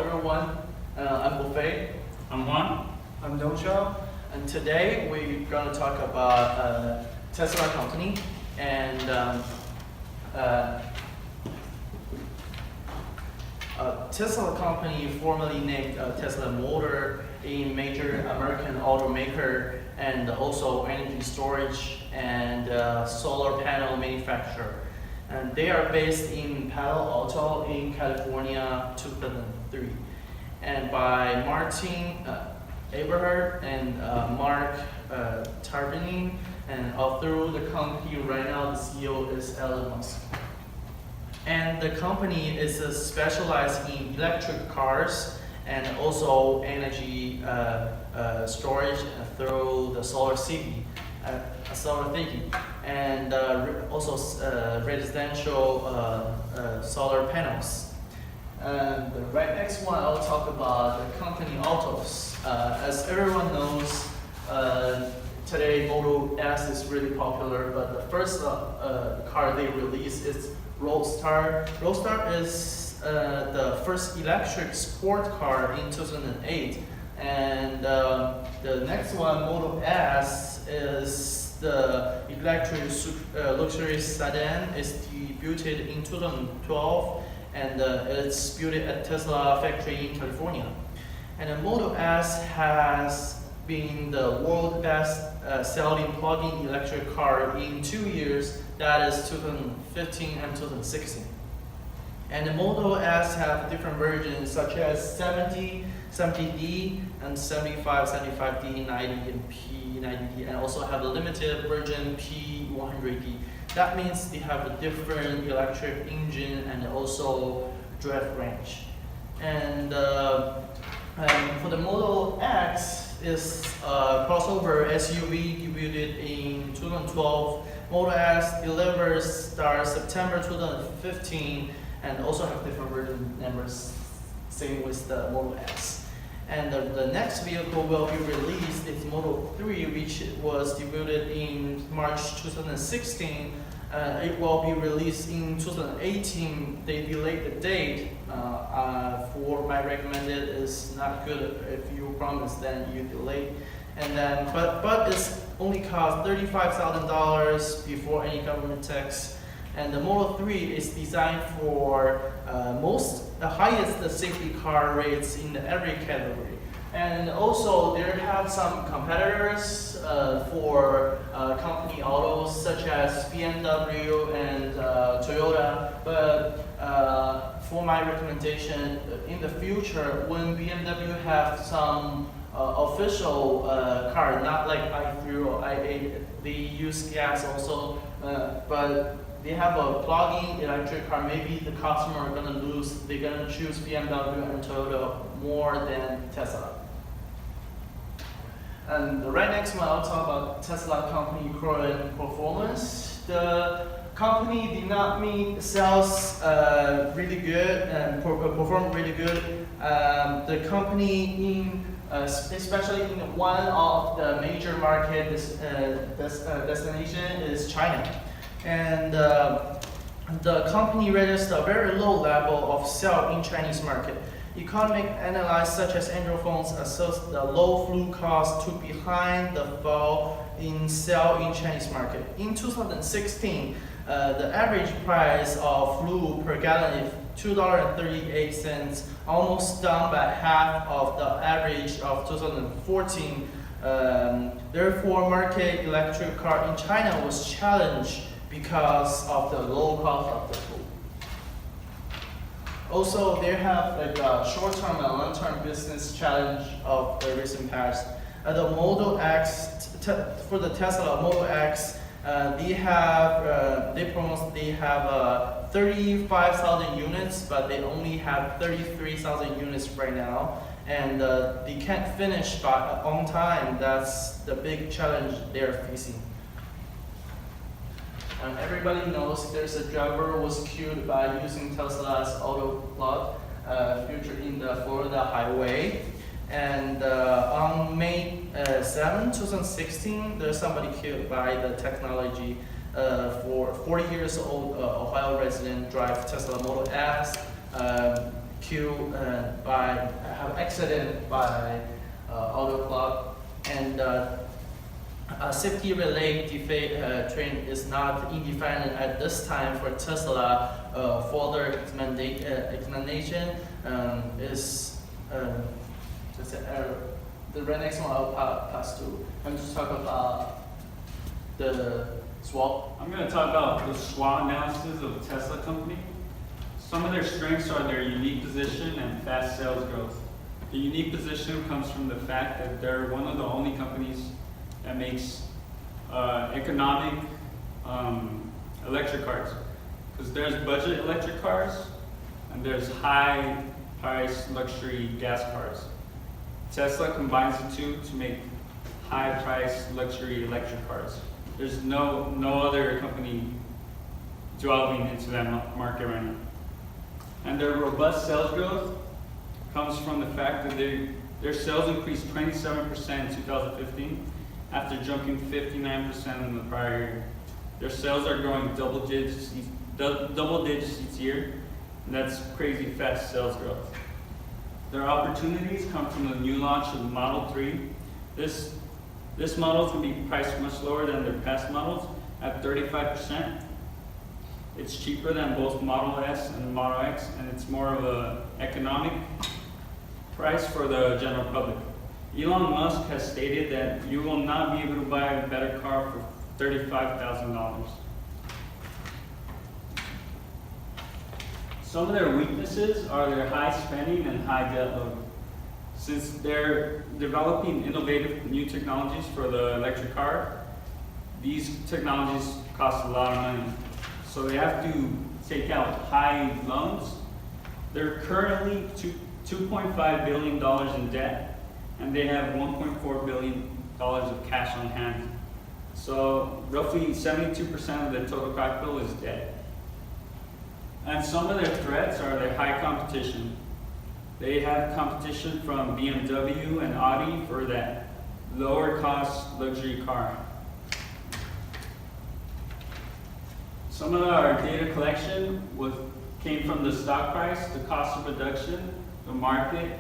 everyone. I'm Bofei. I'm Juan. I'm Dongxiao. And today we're going to talk about Tesla company and Tesla company, formerly named Tesla Motor, a major American automaker and also energy storage and solar panel manufacturer. And they are based in Palo Alto in California, 2003. And by Martin Eberhard and Mark Tarpenning, and through the company right now, the CEO is Elon Musk. And the company is specialized in electric cars and also energy storage through the solar city, solar thinking, and also residential solar panels. And the right next one, I'll talk about the company autos. As everyone knows, today Model S is really popular, but the first car they released is Roadster. Roadster is the first electric sport car in 2008. And the next one, Model S, is the electric luxury sedan. It's debuted in 2012, and it's built at Tesla factory in California. And the Model S has been the world's best selling plug-in electric car in 2 years. That is 2015 and 2016. And the Model S have different versions such as 70, 70D, and 75, 75D, 90, and P90D, and also have a limited version P100D. That means they have a different electric engine and also drive range. And for the Model X is a crossover SUV debuted in 2012. Model X delivers starts September 2015 and also have different version numbers, same with the Model X. And the next vehicle will be released is Model 3, which was debuted in March 2016. It will be released in 2018. They delayed the date. For my recommended is not good. If you promise, then you delay. And then, but it's only cost $35,000 before any government tax. And the Model 3 is designed for the highest safety car rates in every category. And also there have some competitors for company autos such as BMW and Toyota. But for my recommendation, in the future, when BMW have some official car, not like i3 or i8, they use gas also, but they have a plug-in electric car, maybe the customer are gonna lose, they're gonna choose BMW and Toyota more than Tesla. And right next one, I'll talk about Tesla company current performance. The company did not meet sales really good and performed really good. The company especially in one of the major market destination is China. And the company registered a very low level of sale in Chinese market. Economic analysts such as Android phones assess the low flu cost to behind the fall in sale in Chinese market. In 2016, the average price of flu per gallon is $2.38, almost down by half of the average of 2014. Therefore, market electric car in China was challenged because of the low cost of the flu. Also, they have like a short-term and long-term business challenge of the recent past. The Model X, for the Tesla Model X, they have 35,000 units, but they only have 33,000 units right now, and they can't finish on time. That's the big challenge they're facing. Everybody knows there's a driver was killed by using Tesla's autopilot featured in the Florida highway. And on May 7, 2016, there's somebody killed by the technology. For 40 years old Ohio resident drive Tesla Model S. killed by have accident by auto club, and a safety relay defect train is not indefinite at this time for Tesla. Further explanation is the next one I'll pass to. I'm just talk about the SWOT. I'm going to talk about the SWOT analysis of the Tesla company. Some of their strengths are their unique position and fast sales growth. The unique position comes from the fact that they're one of the only companies that makes economic electric cars. Because there's budget electric cars and there's high price luxury gas cars. Tesla combines the two to make high price luxury electric cars. There's no other company delving into that market right now. And their robust sales growth comes from the fact that their sales increased 27% in 2015 after jumping 59% in the prior year. Their sales are growing double digits each year, and that's crazy fast sales growth. Their opportunities come from the new launch of the Model 3. This model is going to be priced much lower than their past models at 35%. It's cheaper than both Model S and Model X, and it's more of an economic price for the general public. Elon Musk has stated that you will not be able to buy a better car for $35,000. Some of their weaknesses are their high spending and high debt load. Since they're developing innovative new technologies for the electric car, these technologies cost a lot of money. So they have to take out high loans. They're currently $2.5 billion in debt, and they have $1.4 billion of cash on hand. So roughly 72% of the total capital is debt. And some of their threats are their high competition. They have competition from BMW and Audi for that lower cost luxury car. Some of our data collection came from the stock price, the cost of production, the market,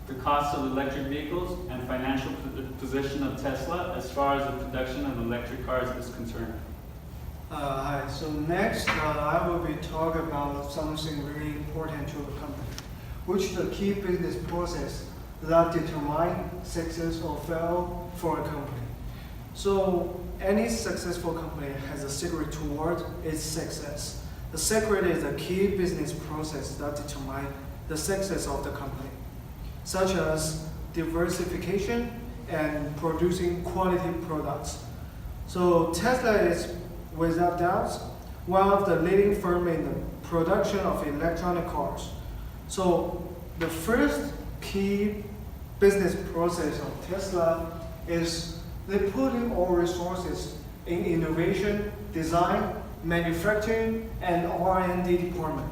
the cost of electric vehicles, and financial position of Tesla as far as the production of electric cars is concerned. Hi, so next I will be talking about something really important to a company, which is the key business process that determine success or fail for a company. So any successful company has a secret toward its success. The secret is a key business process that determines the success of the company, such as diversification and producing quality products. So Tesla is, without doubt, one of the leading firms in the production of electronic cars. So the first key business process of Tesla is they put in all resources in innovation, design, manufacturing, and R&D department.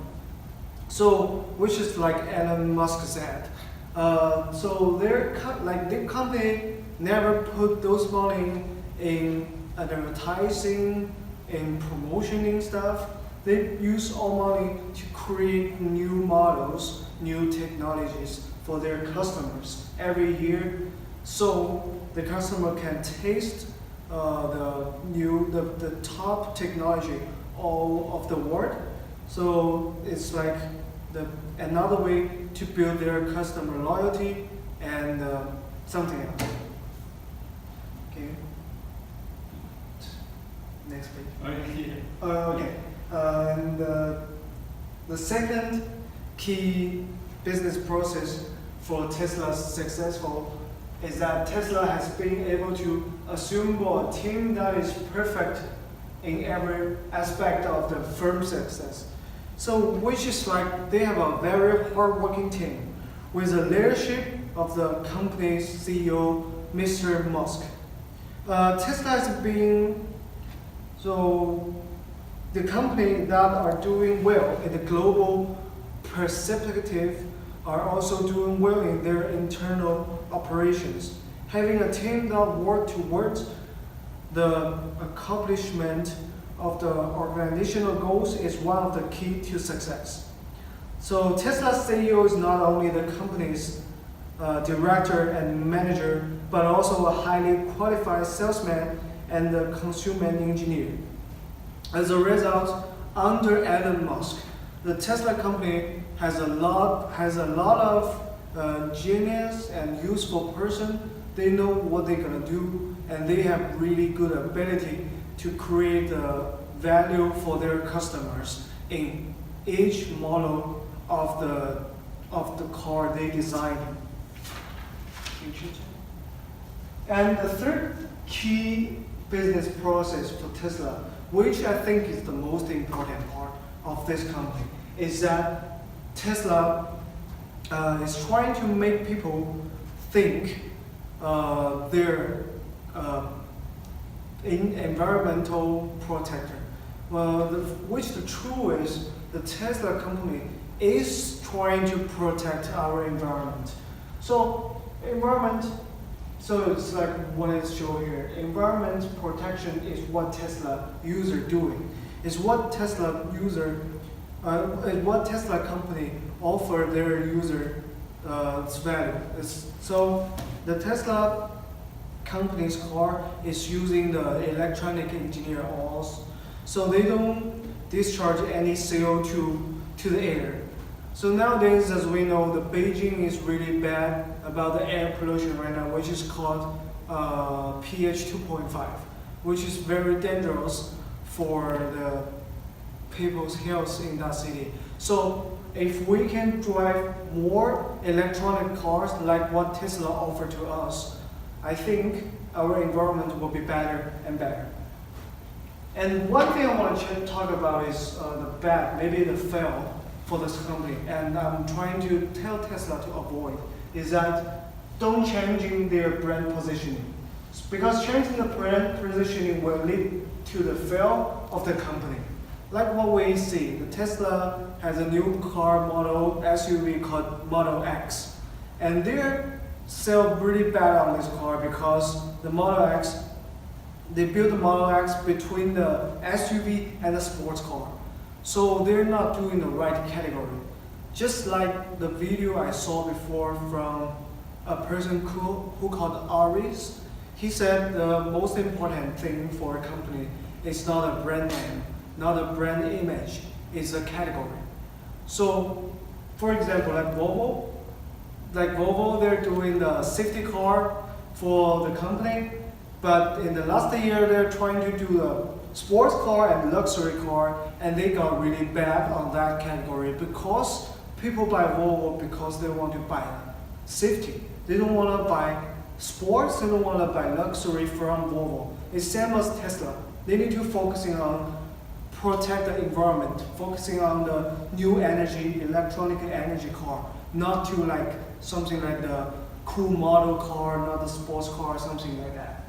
So, which is like Elon Musk said. So their company never put those money in advertising, in promotioning stuff. They use all money to create new models, new technologies for their customers every year, so the customer can taste the top technology all of the world. So it's like another way to build their customer loyalty and something else. Okay. Next page. Okay. And the second key business process for Tesla's successful is that Tesla has been able to assemble a team that is perfect in every aspect of the firm's success. So, which is like they have a very hard-working team with the leadership of the company's CEO, Mr. Musk. Tesla has been the company that are doing well in the global perspective are also doing well in their internal operations. Having a team that works towards the accomplishment of the organizational goals is one of the key to success. So Tesla's CEO is not only the company's director and manager, but also a highly qualified salesman and a consumer engineer. As a result, under Elon Musk, the Tesla company has a lot of genius and useful person. They know what they're gonna do, and they have really good ability to create value for their customers in each model of the car they design. And the third key business process for Tesla, which I think is the most important part of this company, is that Tesla is trying to make people think they're environmental protector. Well, which the truth is, the Tesla company is trying to protect our environment. So it's like what is shown here. Environment protection is what Tesla user doing. Is what Tesla company offer their user value. So the Tesla company's car is using the electronic engineer oils, so they don't discharge any CO2 to the air. So nowadays, as we know, the Beijing is really bad about the air pollution right now, which is called pH 2.5, which is very dangerous for the people's health in that city. So if we can drive more electronic cars like what Tesla offered to us, I think our environment will be better and better. And one thing I want to talk about is the bad, maybe the fail for this company, and I'm trying to tell Tesla to avoid, is that don't changing their brand positioning. Because changing the brand positioning will lead to the fail of the company. Like what we see, the Tesla has a new car model, SUV called Model X. And they sell really bad on this car because the Model X, they built the Model X between the SUV and the sports car. So they're not doing the right category. Just like the video I saw before from a person who called Aris, he said the most important thing for a company is not a brand name, not a brand image, it's a category. So, for example, like Volvo, they're doing the safety car for the company, but in the last year they're trying to do the sports car and luxury car, and they got really bad on that category because people buy Volvo because they want to buy safety. They don't want to buy sports, they don't want to buy luxury from Volvo. It's same as Tesla. They need to focusing on protect the environment, focusing on the new energy, electronic energy car, not to like something like the cool model car, not the sports car, something like that.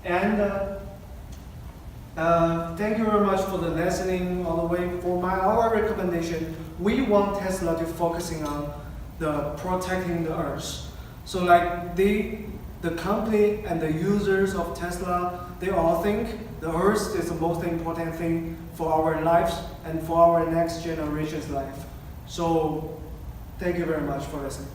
And thank you very much for the listening all the way. For our recommendation, we want Tesla to focusing on the protecting the earth. So like the company and the users of Tesla, they all think the earth is the most important thing for our lives and for our next generation's life. So thank you very much for listening.